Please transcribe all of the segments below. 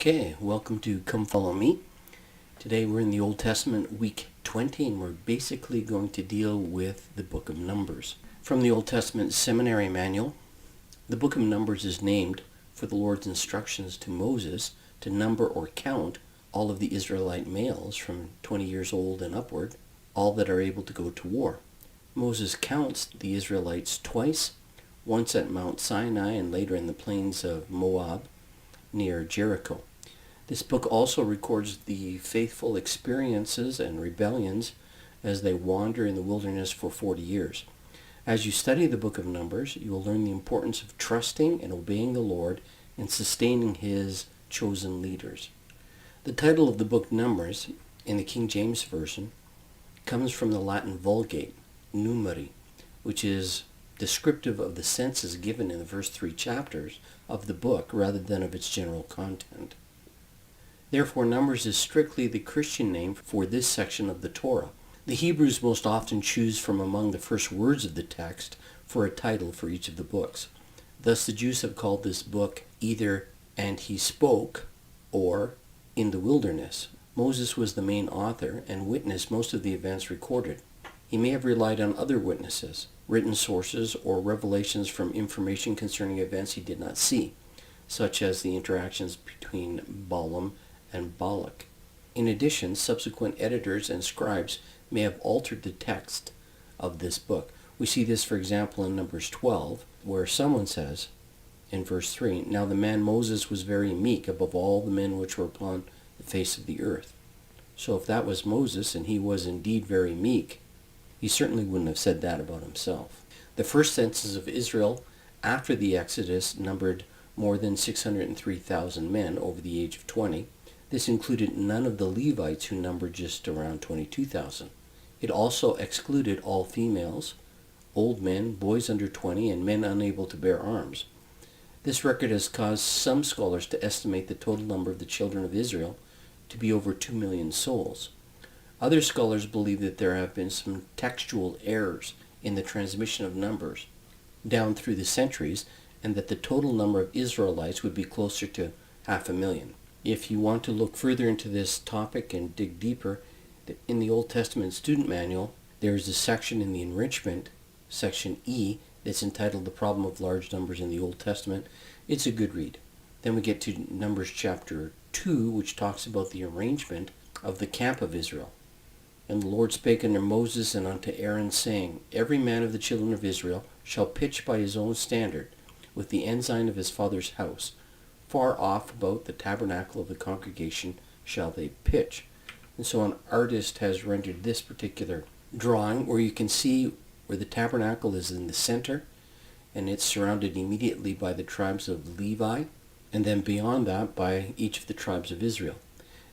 Okay, welcome to Come Follow Me. Today we're in the Old Testament, week 20, and we're basically going to deal with the book of Numbers. From the Old Testament Seminary Manual, the book of Numbers is named for the Lord's instructions to Moses to number or count all of the Israelite males from 20 years old and upward, all that are able to go to war. Moses counts the Israelites twice, once at Mount Sinai and later in the plains of Moab near Jericho. This book also records the faithful experiences and rebellions as they wander in the wilderness for 40 years. As you study the book of Numbers, you will learn the importance of trusting and obeying the Lord and sustaining His chosen leaders. The title of the book Numbers, in the King James Version, comes from the Latin Vulgate, numeri, which is descriptive of the census given in the first 3 chapters of the book rather than of its general content. Therefore, Numbers is strictly the Christian name for this section of the Torah. The Hebrews most often choose from among the first words of the text for a title for each of the books. Thus, the Jews have called this book either "And He Spoke" or "In the Wilderness." Moses was the main author and witnessed most of the events recorded. He may have relied on other witnesses, written sources, or revelations from information concerning events he did not see, such as the interactions between Balaam and Balak. In addition, subsequent editors and scribes may have altered the text of this book. We see this, for example, in Numbers 12, where someone says, in verse 3, "Now the man Moses was very meek above all the men which were upon the face of the earth." So if that was Moses, and he was indeed very meek, he certainly wouldn't have said that about himself. The first census of Israel after the Exodus numbered more than 603,000 men over the age of 20. This included none of the Levites, who numbered just around 22,000. It also excluded all females, old men, boys under 20, and men unable to bear arms. This record has caused some scholars to estimate the total number of the children of Israel to be over 2 million souls. Other scholars believe that there have been some textual errors in the transmission of numbers down through the centuries, and that the total number of Israelites would be closer to 500,000. If you want to look further into this topic and dig deeper, in the Old Testament Student Manual, there is a section in the Enrichment, section E, that's entitled "The Problem of Large Numbers in the Old Testament." It's a good read. Then we get to Numbers chapter 2, which talks about the arrangement of the camp of Israel. "And the Lord spake unto Moses and unto Aaron, saying, Every man of the children of Israel shall pitch by his own standard, with the ensign of his father's house. Far off about the tabernacle of the congregation shall they pitch." And so an artist has rendered this particular drawing where you can see where the tabernacle is in the center, and it's surrounded immediately by the tribes of Levi, and then beyond that by each of the tribes of Israel.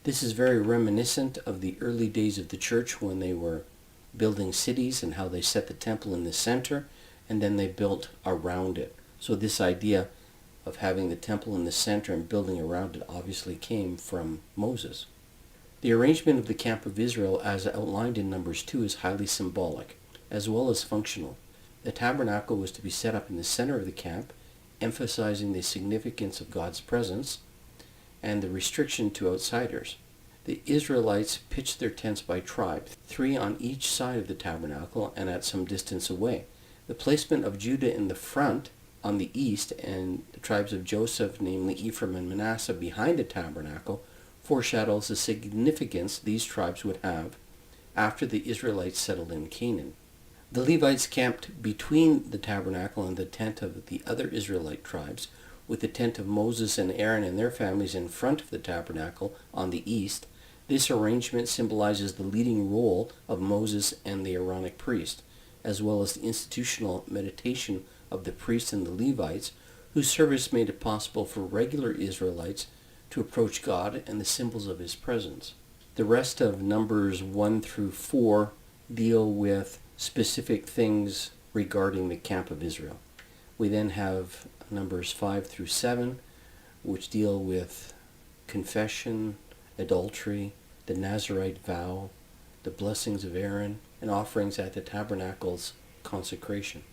This is very reminiscent of the early days of the church when they were building cities and how they set the temple in the center and then they built around it. So this idea of having the temple in the center and building around it obviously came from Moses. The arrangement of the camp of Israel as outlined in Numbers 2 is highly symbolic as well as functional. The tabernacle was to be set up in the center of the camp, emphasizing the significance of God's presence and the restriction to outsiders. The Israelites pitched their tents by tribe, 3 on each side of the tabernacle and at some distance away. The placement of Judah in the front on the east and the tribes of Joseph, namely Ephraim and Manasseh, behind the tabernacle foreshadows the significance these tribes would have after the Israelites settled in Canaan. The Levites camped between the tabernacle and the tent of the other Israelite tribes, with the tent of Moses and Aaron and their families in front of the tabernacle on the east. This arrangement symbolizes the leading role of Moses and the Aaronic priest, as well as the institutional meditation of the priests and the Levites, whose service made it possible for regular Israelites to approach God and the symbols of His presence. The rest of Numbers 1 through 4 deal with specific things regarding the camp of Israel. We then have Numbers 5 through 7, which deal with confession, adultery, the Nazirite vow, the blessings of Aaron, and offerings at the tabernacle's consecration.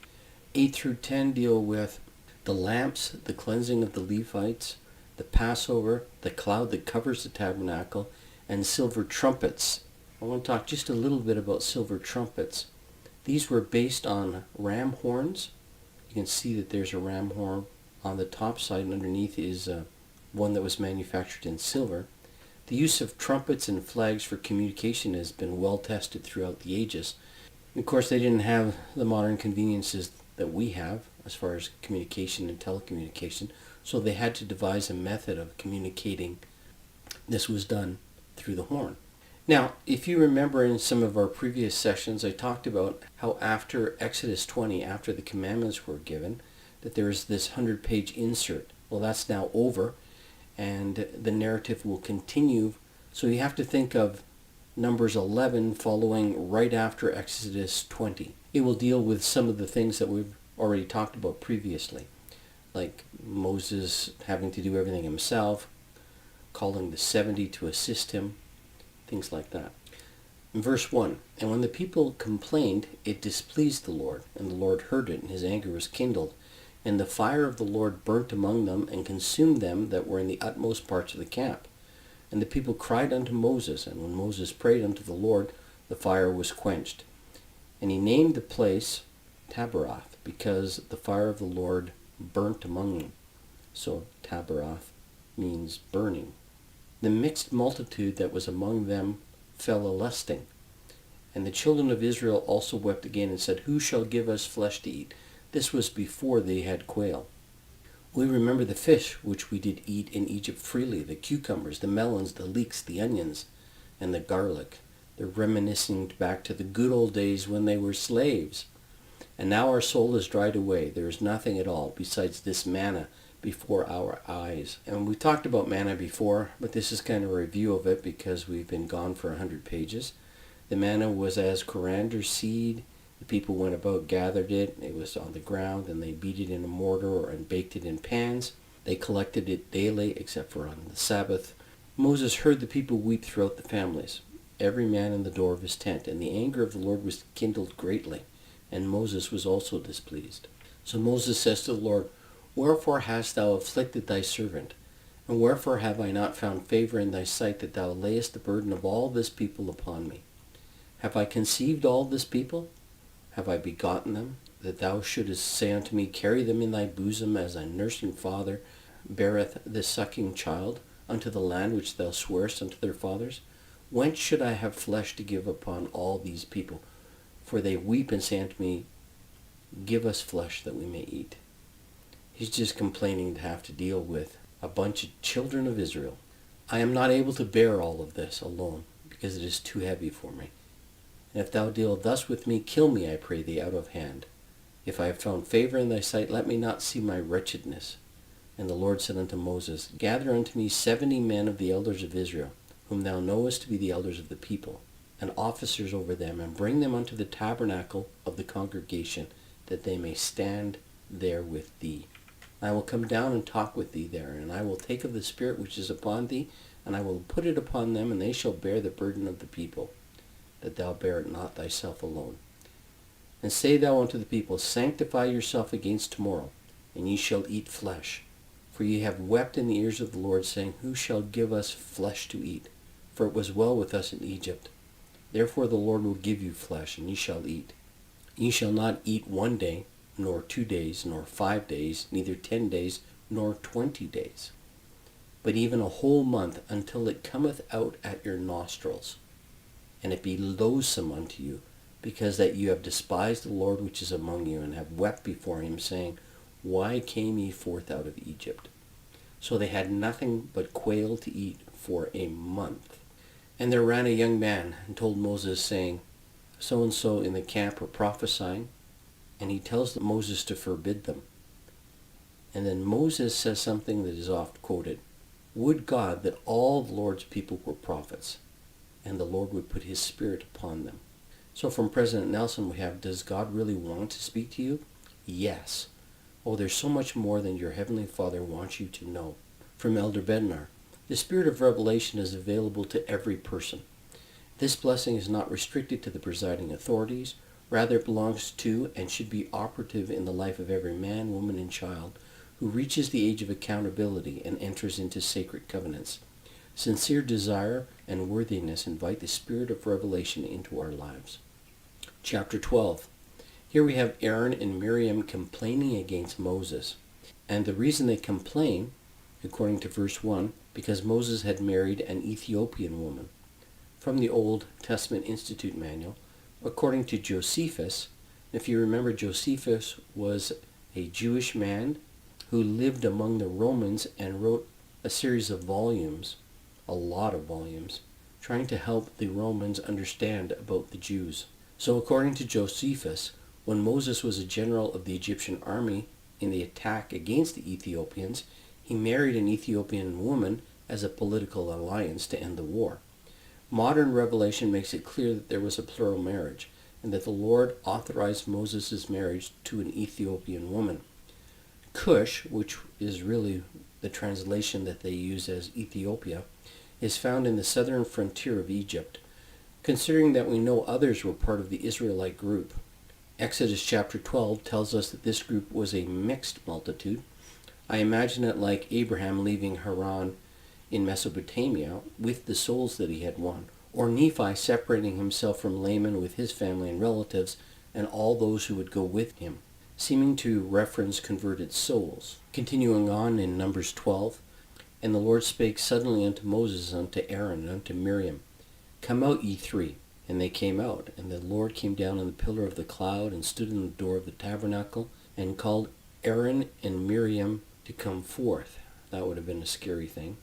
8 through 10 deal with the lamps, the cleansing of the Levites, the Passover, the cloud that covers the tabernacle, and silver trumpets. I want to talk just a little bit about silver trumpets. These were based on ram horns. You can see that there's a ram horn on the top side, and underneath is one that was manufactured in silver. The use of trumpets and flags for communication has been well tested throughout the ages. Of course, they didn't have the modern conveniences that we have as far as communication and telecommunication, so they had to devise a method of communicating. This was done through the horn. Now, if you remember in some of our previous sessions, I talked about how after Exodus 20, after the commandments were given, that there is this 100-page insert. Well, that's now over, and the narrative will continue. So you have to think of Numbers 11 following right after Exodus 20. It will deal with some of the things that we've already talked about previously, like Moses having to do everything himself, calling the 70 to assist him, things like that. In verse 1, and when the people complained, it displeased the Lord, and the Lord heard it, and his anger was kindled. And the fire of the Lord burnt among them, and consumed them that were in the utmost parts of the camp. And the people cried unto Moses, and when Moses prayed unto the Lord, the fire was quenched. And he named the place Taberah, because the fire of the Lord burnt among them. So Taberah means burning. The mixed multitude that was among them fell a-lusting. And the children of Israel also wept again, and said, Who shall give us flesh to eat? This was before they had quail. We remember the fish which we did eat in Egypt freely, the cucumbers, the melons, the leeks, the onions, and the garlic. They're reminiscing back to the good old days when they were slaves. And now our soul is dried away. There is nothing at all besides this manna before our eyes. And we talked about manna before, but this is kind of a review of it because we've been gone for 100 pages. The manna was as coriander seed. The people went about, gathered it. It was on the ground, and they beat it in a mortar and baked it in pans. They collected it daily, except for on the Sabbath. Moses heard the people weep throughout the families, every man in the door of his tent, and the anger of the Lord was kindled greatly, and Moses was also displeased. So Moses says to the Lord, Wherefore hast thou afflicted thy servant? And wherefore have I not found favor in thy sight, that thou layest the burden of all this people upon me? Have I conceived all this people? Have I begotten them, that thou shouldest say unto me, Carry them in thy bosom, as a nursing father beareth the sucking child, unto the land which thou swarest unto their fathers? Whence should I have flesh to give upon all these people? For they weep and say unto me, Give us flesh that we may eat. He's just complaining to have to deal with a bunch of children of Israel. I am not able to bear all of this alone, because it is too heavy for me. And if thou deal thus with me, kill me, I pray thee, out of hand. If I have found favor in thy sight, let me not see my wretchedness. And the Lord said unto Moses, Gather unto me 70 men of the elders of Israel, whom thou knowest to be the elders of the people, and officers over them, and bring them unto the tabernacle of the congregation, that they may stand there with thee. I will come down and talk with thee there, and I will take of the Spirit which is upon thee, and I will put it upon them, and they shall bear the burden of the people, that thou bear it not thyself alone. And say thou unto the people, Sanctify yourself against tomorrow, and ye shall eat flesh. For ye have wept in the ears of the Lord, saying, Who shall give us flesh to eat? For it was well with us in Egypt. Therefore the Lord will give you flesh, and ye shall eat. Ye shall not eat 1 day, nor 2 days, nor 5 days, neither 10 days, nor 20 days, but even a whole month, until it cometh out at your nostrils, and it be loathsome unto you, because that you have despised the Lord which is among you, and have wept before him, saying, Why came ye forth out of Egypt? So they had nothing but quail to eat for a month. And there ran a young man, and told Moses, saying, So-and-so in the camp are prophesying, and he tells Moses to forbid them. And then Moses says something that is oft quoted, Would God that all the Lord's people were prophets, and the Lord would put his Spirit upon them. So from President Nelson we have, Does God really want to speak to you? Yes. Oh, there's so much more than your Heavenly Father wants you to know. From Elder Bednar, the Spirit of revelation is available to every person. This blessing is not restricted to the presiding authorities. Rather, it belongs to and should be operative in the life of every man, woman, and child who reaches the age of accountability and enters into sacred covenants. Sincere desire and worthiness invite the spirit of revelation into our lives. Chapter 12. Here we have Aaron and Miriam complaining against Moses. And the reason they complain, according to verse 1, because Moses had married an Ethiopian woman. From the Old Testament Institute Manual, according to Josephus, if you remember, Josephus was a Jewish man who lived among the Romans and wrote a series of volumes, a lot of volumes, trying to help the Romans understand about the Jews. So according to Josephus, when Moses was a general of the Egyptian army in the attack against the Ethiopians, he married an Ethiopian woman as a political alliance to end the war. Modern revelation makes it clear that there was a plural marriage, and that the Lord authorized Moses' marriage to an Ethiopian woman. Cush, which is really the translation that they use as Ethiopia, is found in the southern frontier of Egypt, considering that we know others were part of the Israelite group. Exodus chapter 12 tells us that this group was a mixed multitude. I imagine it like Abraham leaving Haran in Mesopotamia with the souls that he had won, or Nephi separating himself from Laman with his family and relatives and all those who would go with him, seeming to reference converted souls. Continuing on in Numbers 12, and the Lord spake suddenly unto Moses, unto Aaron, and unto Miriam, Come out, ye three. And they came out, and the Lord came down in the pillar of the cloud, and stood in the door of the tabernacle, and called Aaron and Miriam to come forth. That would have been a scary thing,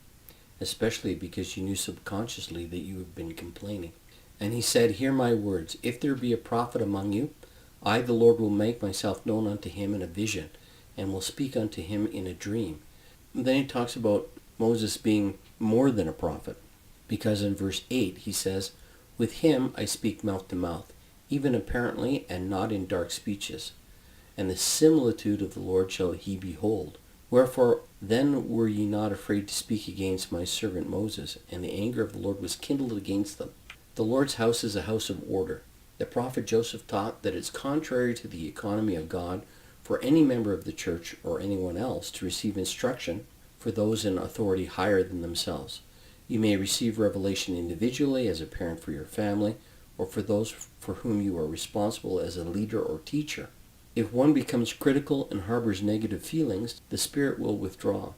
especially because you knew subconsciously that you have been complaining. And he said, Hear my words. If there be a prophet among you, I, the Lord, will make myself known unto him in a vision, and will speak unto him in a dream. And then he talks about Moses being more than a prophet, because in verse 8 he says, With him I speak mouth to mouth, even apparently, and not in dark speeches. And the similitude of the Lord shall he behold. Wherefore then were ye not afraid to speak against my servant Moses, and the anger of the Lord was kindled against them. The Lord's house is a house of order. The prophet Joseph taught that it's contrary to the economy of God for any member of the church or anyone else to receive instruction for those in authority higher than themselves. You may receive revelation individually as a parent for your family, or for those for whom you are responsible as a leader or teacher. If one becomes critical and harbors negative feelings, the Spirit will withdraw,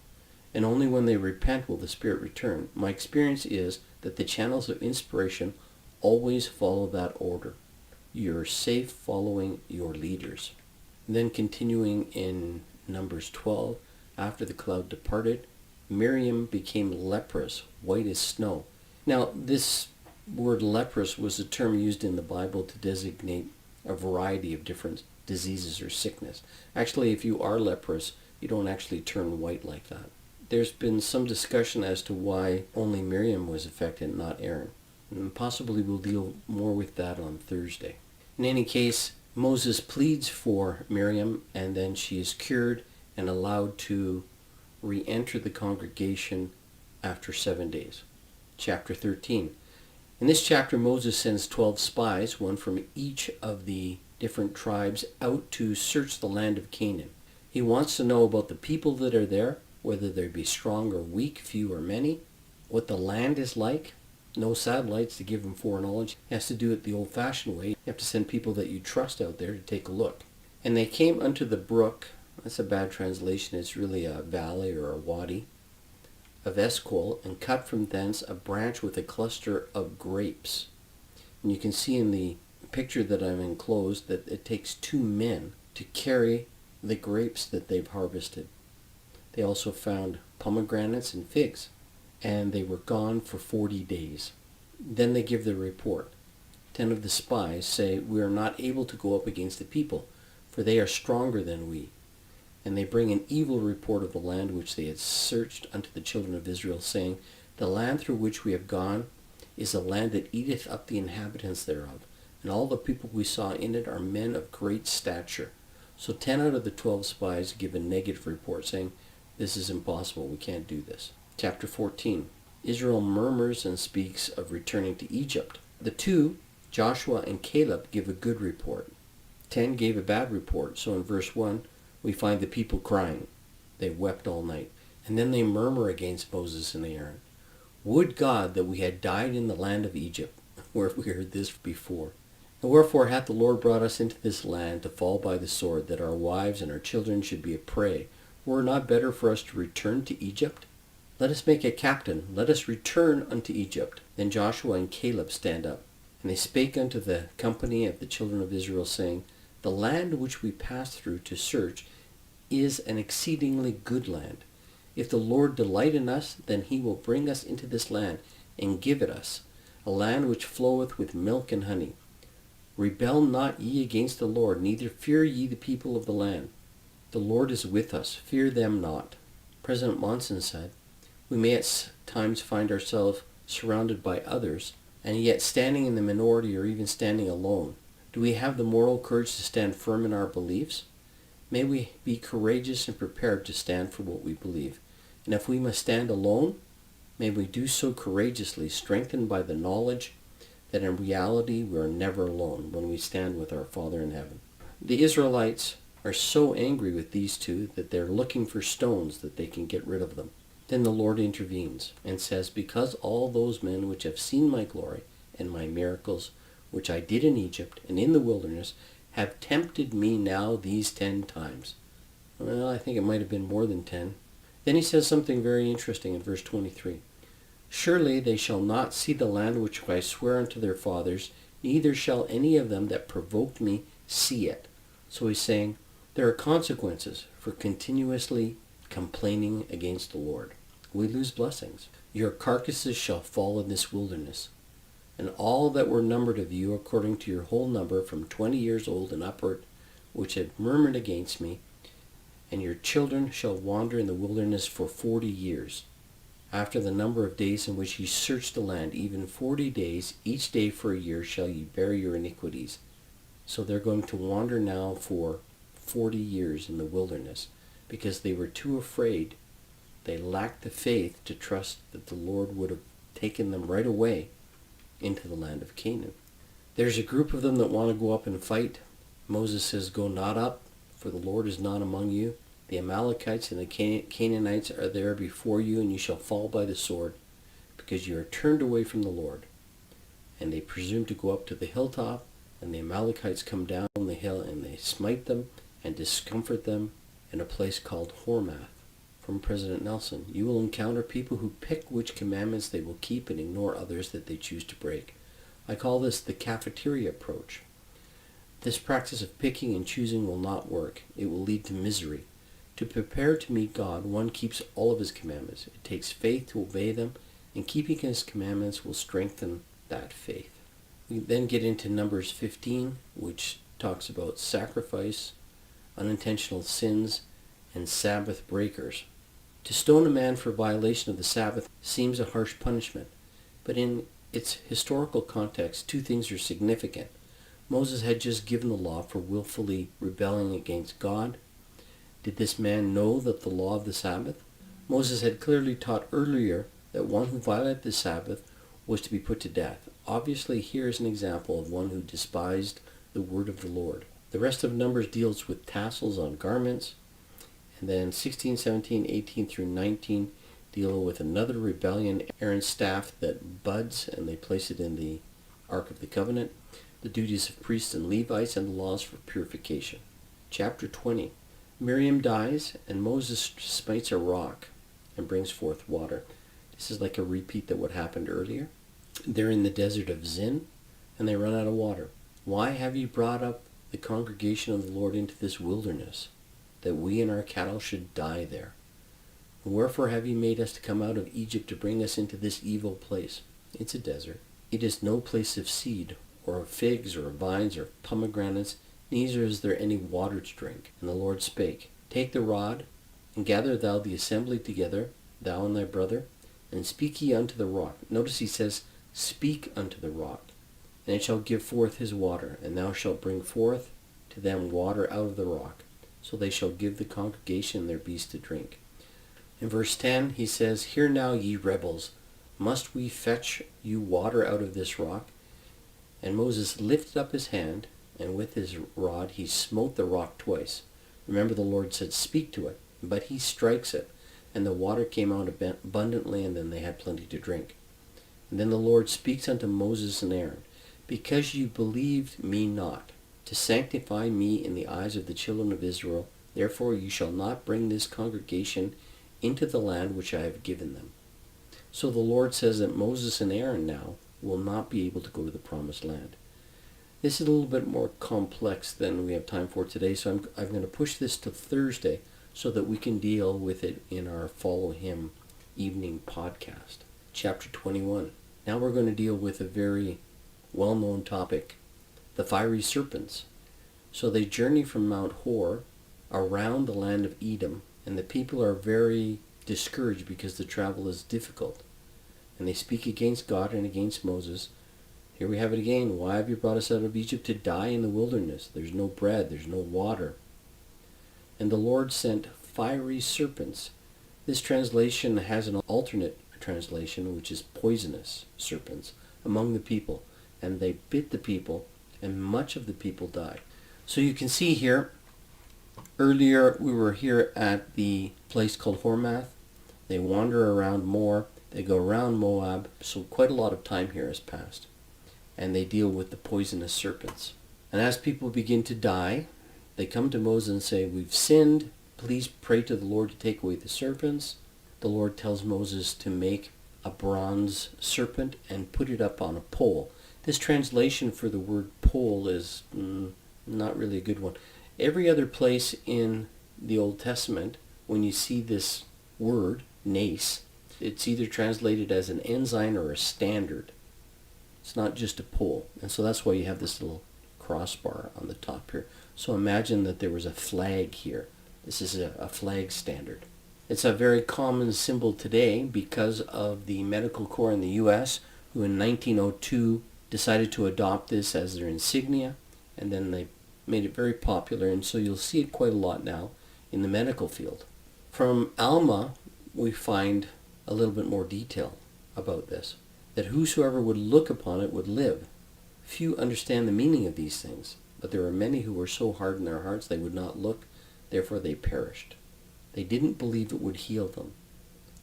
and only when they repent will the Spirit return. My experience is that the channels of inspiration always follow that order. You're safe following your leaders. And then continuing in Numbers 12, after the cloud departed, Miriam became leprous, white as snow. Now, this word leprous was a term used in the Bible to designate a variety of different diseases or sickness. Actually, if you are leprous, you don't actually turn white like that. There's been some discussion as to why only Miriam was affected, not Aaron. And possibly we'll deal more with that on Thursday. In any case, Moses pleads for Miriam, and then she is cured and allowed to re-enter the congregation after 7 days. Chapter 13. In this chapter, Moses sends 12 spies, one from each of the different tribes, out to search the land of Canaan. He wants to know about the people that are there, whether they be strong or weak, few or many, what the land is like. No satellites to give him foreknowledge. He has to do it the old-fashioned way. You have to send people that you trust out there to take a look. And they came unto the brook. That's a bad translation. It's really a valley or a wadi of Eshcol, and cut from thence a branch with a cluster of grapes. And you can see in the picture that I've enclosed that it takes 2 men to carry the grapes that they've harvested. They also found pomegranates and figs, and they were gone for 40 days. Then they give their report. 10 of the spies say, We are not able to go up against the people, for they are stronger than we. And they bring an evil report of the land which they had searched unto the children of Israel, saying, The land through which we have gone is a land that eateth up the inhabitants thereof, and all the people we saw in it are men of great stature. So 10 out of the 12 spies give a negative report, saying, This is impossible, we can't do this. Chapter 14. Israel murmurs and speaks of returning to Egypt. The 2, Joshua and Caleb, give a good report. 10 gave a bad report. So in verse 1, we find the people crying. They wept all night. And then they murmur against Moses and Aaron. Would God that we had died in the land of Egypt, where we heard this before. And wherefore hath the Lord brought us into this land to fall by the sword, that our wives and our children should be a prey? Were it not better for us to return to Egypt? Let us make a captain, let us return unto Egypt. Then Joshua and Caleb stand up. And they spake unto the company of the children of Israel, saying, The land which we passed through to search is an exceedingly good land. If the Lord delight in us, then he will bring us into this land, and give it us, a land which floweth with milk and honey. Rebel not ye against the Lord, neither fear ye the people of the land. The Lord is with us, fear them not. President Monson said, We may at times find ourselves surrounded by others, and yet standing in the minority or even standing alone. Do we have the moral courage to stand firm in our beliefs? May we be courageous and prepared to stand for what we believe. And if we must stand alone, may we do so courageously, strengthened by the knowledge that in reality we are never alone when we stand with our Father in heaven. The Israelites are so angry with these two that they're looking for stones that they can get rid of them. Then the Lord intervenes and says, Because all those men which have seen my glory and my miracles, which I did in Egypt and in the wilderness, have tempted me now these 10 times. Well, I think it might have been more than 10. Then he says something very interesting in verse 23. Surely they shall not see the land which I swear unto their fathers, neither shall any of them that provoked me see it. So he's saying there are consequences for continuously complaining against the Lord. We lose blessings. Your carcasses shall fall in this wilderness. And all that were numbered of you according to your whole number from 20 years old and upward, which had murmured against me, and your children shall wander in the wilderness for 40 years. After the number of days in which ye search the land, even 40 days, each day for a year, shall ye bear your iniquities. So they're going to wander now for 40 years in the wilderness, because they were too afraid. They lacked the faith to trust that the Lord would have taken them right away into the land of Canaan. There's a group of them that want to go up and fight. Moses says, Go not up, for the Lord is not among you. The Amalekites and the Canaanites are there before you, and you shall fall by the sword, because you are turned away from the Lord. And they presume to go up to the hilltop, and the Amalekites come down the hill, and they smite them and discomfort them in a place called Hormath. From President Nelson, you will encounter people who pick which commandments they will keep and ignore others that they choose to break. I call this the cafeteria approach. This practice of picking and choosing will not work. It will lead to misery. To prepare to meet God, one keeps all of his commandments. It takes faith to obey them, and keeping his commandments will strengthen that faith. We then get into Numbers 15, which talks about sacrifice, unintentional sins, and Sabbath breakers. To stone a man for violation of the Sabbath seems a harsh punishment, but in its historical context, two things are significant. Moses had just given the law for willfully rebelling against God. Did this man know that the law of the Sabbath? Moses had clearly taught earlier that one who violated the Sabbath was to be put to death. Obviously, here is an example of one who despised the word of the Lord. The rest of Numbers deals with tassels on garments. And then 16, 17, 18 through 19 deal with another rebellion, Aaron's staff that buds, and they place it in the Ark of the Covenant, the duties of priests and Levites, and the laws for purification. Chapter 20. Miriam dies, and Moses smites a rock and brings forth water. This is like a repeat of what happened earlier. They're in the desert of Zin, and they run out of water. Why have you brought up the congregation of the Lord into this wilderness, that we and our cattle should die there? And wherefore have you made us to come out of Egypt to bring us into this evil place? It's a desert. It is no place of seed, or of figs, or of vines, or of pomegranates, neither is there any water to drink. And the Lord spake, Take the rod, and gather thou the assembly together, thou and thy brother, and speak ye unto the rock. Notice he says, Speak unto the rock, and it shall give forth his water, and thou shalt bring forth to them water out of the rock. So they shall give the congregation their beasts to drink. In verse 10, he says, Hear now, ye rebels, must we fetch you water out of this rock? And Moses lifted up his hand, and with his rod he smote the rock twice. Remember, the Lord said, Speak to it. But he strikes it, and the water came out abundantly, and then they had plenty to drink. And then the Lord speaks unto Moses and Aaron, Because you believed me not, to sanctify me in the eyes of the children of Israel, therefore you shall not bring this congregation into the land which I have given them. So the Lord says that Moses and Aaron now will not be able to go to the promised land. This is a little bit more complex than we have time for today, so I'm going to push this to Thursday so that we can deal with it in our Follow Him evening podcast. Chapter 21. Now we're going to deal with a very well-known topic, the fiery serpents. So they journey from Mount Hor around the land of Edom, and the people are very discouraged because the travel is difficult. And they speak against God and against Moses. Here we have it again. Why have you brought us out of Egypt to die in the wilderness? There's no bread, there's no water. And the Lord sent fiery serpents. This translation has an alternate translation, which is poisonous serpents, among the people. And they bit the people, and much of the people died. So you can see here, earlier we were here at the place called Hormath. They wander around more. They go around Moab. So quite a lot of time here has passed. And they deal with the poisonous serpents. And as people begin to die, they come to Moses and say, We've sinned. Please pray to the Lord to take away the serpents. The Lord tells Moses to make a bronze serpent and put it up on a pole. This translation for the word pole is not really a good one. Every other place in the Old Testament, when you see this word, nace, it's either translated as an ensign or a standard. It's not just a pole. And so that's why you have this little crossbar on the top here. So imagine that there was a flag here. This is a flag standard. It's a very common symbol today because of the Medical Corps in the U.S., who in 1902 decided to adopt this as their insignia, and then they made it very popular, and so you'll see it quite a lot now in the medical field. From Alma, we find a little bit more detail about this, that whosoever would look upon it would live. Few understand the meaning of these things, but there were many who were so hard in their hearts they would not look, therefore they perished. They didn't believe it would heal them.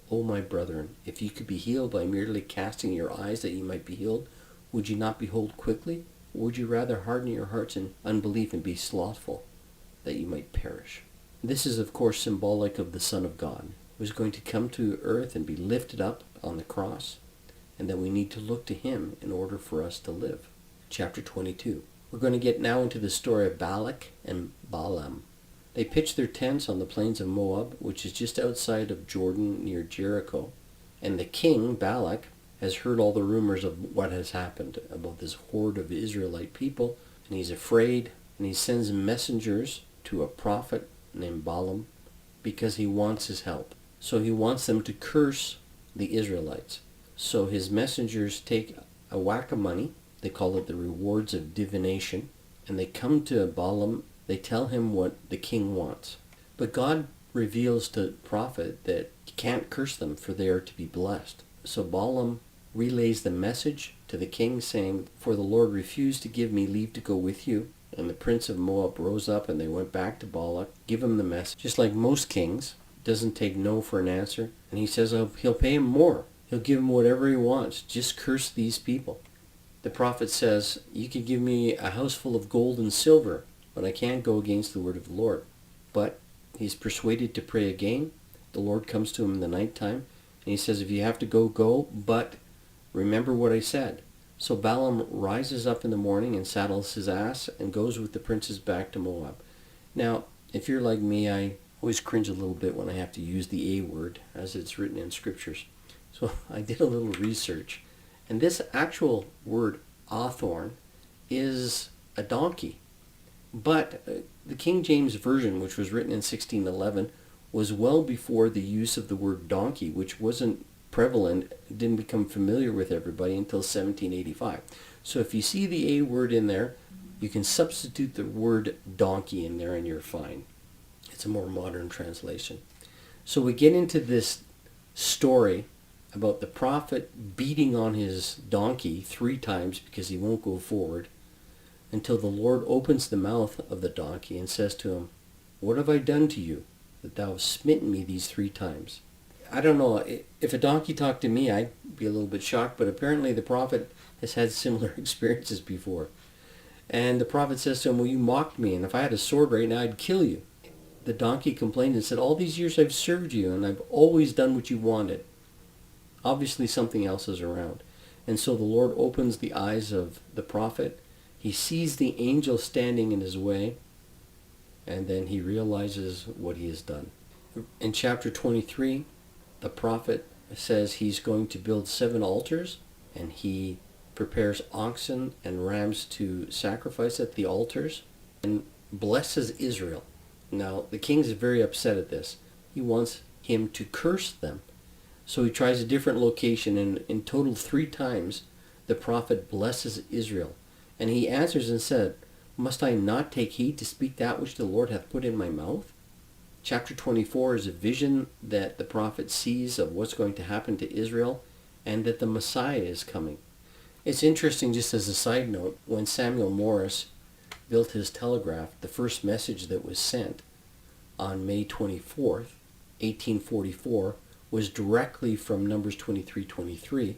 O my brethren, if you could be healed by merely casting your eyes that you might be healed, would you not behold quickly? Or would you rather harden your hearts in unbelief and be slothful, that you might perish? This is of course symbolic of the Son of God, who is going to come to earth and be lifted up on the cross, and that we need to look to him in order for us to live. Chapter 22. We're going to get now into the story of Balak and Balaam. They pitched their tents on the plains of Moab, which is just outside of Jordan near Jericho. And the king, Balak, has heard all the rumors of what has happened about this horde of Israelite people, and he's afraid, and he sends messengers to a prophet named Balaam because he wants his help. So he wants them to curse the Israelites. So his messengers take a whack of money, they call it the rewards of divination, and they come to Balaam. They tell him what the king wants. But God reveals to the prophet that you can't curse them, for they are to be blessed. So Balaam relays the message to the king saying, For the Lord refused to give me leave to go with you. And the prince of Moab rose up and they went back to Balak, give him the message. Just like most kings, doesn't take no for an answer. And he says he'll pay him more. He'll give him whatever he wants. Just curse these people. The prophet says, You can give me a house full of gold and silver, but I can't go against the word of the Lord. But he's persuaded to pray again. The Lord comes to him in the nighttime, and he says, If you have to go, go, but remember what I said. So Balaam rises up in the morning and saddles his ass and goes with the princes back to Moab. Now, if you're like me, I always cringe a little bit when I have to use the A word as it's written in scriptures. So I did a little research. And this actual word, Awthorn, is a donkey. But the King James Version, which was written in 1611, was well before the use of the word donkey, which wasn't prevalent, didn't become familiar with everybody until 1785. So if you see the A word in there, you can substitute the word donkey in there and you're fine. It's a more modern translation. So we get into this story about the prophet beating on his donkey 3 times because he won't go forward, until the Lord opens the mouth of the donkey and says to him, What have I done to you? that thou hast smitten me these 3 times. I don't know, if a donkey talked to me, I'd be a little bit shocked, but apparently the prophet has had similar experiences before. And the prophet says to him, well, you mocked me, and if I had a sword right now, I'd kill you. The donkey complained and said, all these years I've served you, and I've always done what you wanted. Obviously something else is around. And so the Lord opens the eyes of the prophet. He sees the angel standing in his way, and then he realizes what he has done. In chapter 23, the prophet says he's going to build 7 altars, and he prepares oxen and rams to sacrifice at the altars, and blesses Israel. Now, the king is very upset at this. He wants him to curse them. So he tries a different location, and in total 3 times the prophet blesses Israel. And he answers and said, must I not take heed to speak that which the Lord hath put in my mouth? Chapter 24 is a vision that the prophet sees of what's going to happen to Israel, and that the Messiah is coming. It's interesting, just as a side note, when Samuel Morse built his telegraph, the first message that was sent on May 24th, 1844, was directly from Numbers 23:23,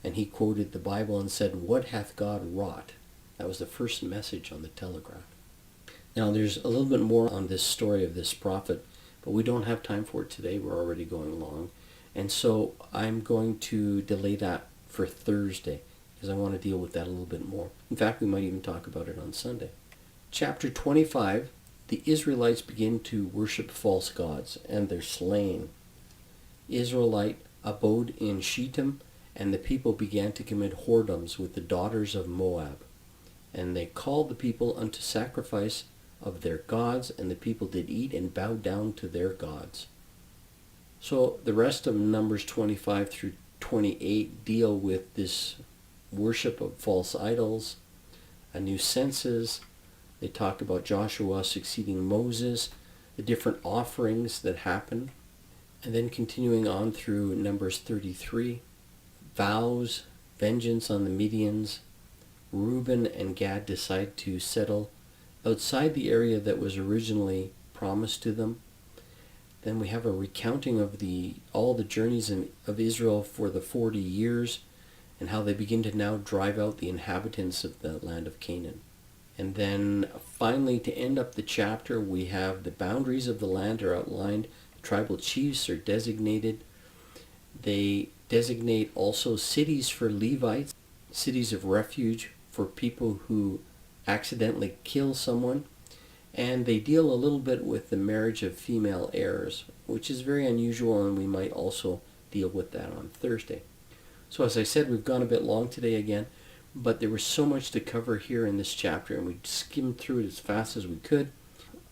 and he quoted the Bible and said, what hath God wrought? That was the first message on the telegraph. Now there's a little bit more on this story of this prophet, but we don't have time for it today. We're already going long. And so I'm going to delay that for Thursday, because I want to deal with that a little bit more. In fact, we might even talk about it on Sunday. Chapter 25, the Israelites begin to worship false gods, and they're slain. Israelite abode in Shittim, and the people began to commit whoredoms with the daughters of Moab. And they called the people unto sacrifice of their gods, and the people did eat and bow down to their gods. So the rest of Numbers 25 through 28 deal with this worship of false idols, a new census. They talk about Joshua succeeding Moses, the different offerings that happen. And then continuing on through Numbers 33, vows, vengeance on the Midians. Reuben and Gad decide to settle outside the area that was originally promised to them. Then we have a recounting of all the journeys of Israel for the 40 years, and how they begin to now drive out the inhabitants of the land of Canaan. And then finally, to end up the chapter, we have the boundaries of the land are outlined. Tribal chiefs are designated. They designate also cities for Levites, cities of refuge for people who accidentally kill someone. And they deal a little bit with the marriage of female heirs, which is very unusual, and we might also deal with that on Thursday. So as I said, we've gone a bit long today again, but there was so much to cover here in this chapter, and we skimmed through it as fast as we could.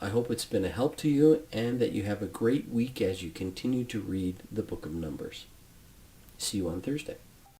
I hope it's been a help to you, and that you have a great week as you continue to read the book of Numbers. See you on Thursday.